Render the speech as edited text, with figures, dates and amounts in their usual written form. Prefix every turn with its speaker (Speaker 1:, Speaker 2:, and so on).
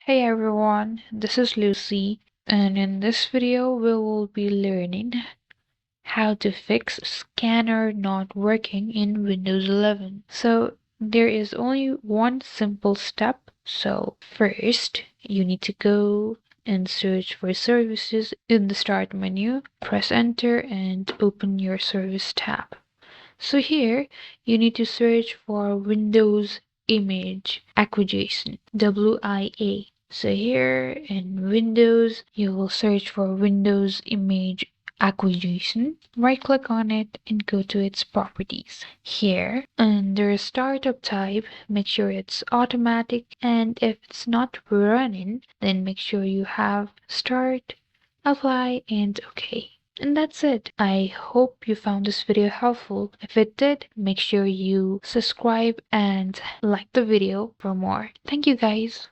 Speaker 1: Hey everyone, this is Lucy, and in this video we will be learning how to fix scanner not working in Windows 11. So there is only one simple step. So first, you need to go and search for services in the start menu, press enter and open your service tab. So here you need to search for Windows Image Acquisition, WIA. So here in Windows, you will search for Windows Image Acquisition. Right click on it and go to its properties. Here, under startup type, make sure it's automatic, and if it's not running, then make sure you have start, apply, and OK. And that's it. I hope you found this video helpful. If it did, make sure you subscribe and like the video for more. Thank you guys.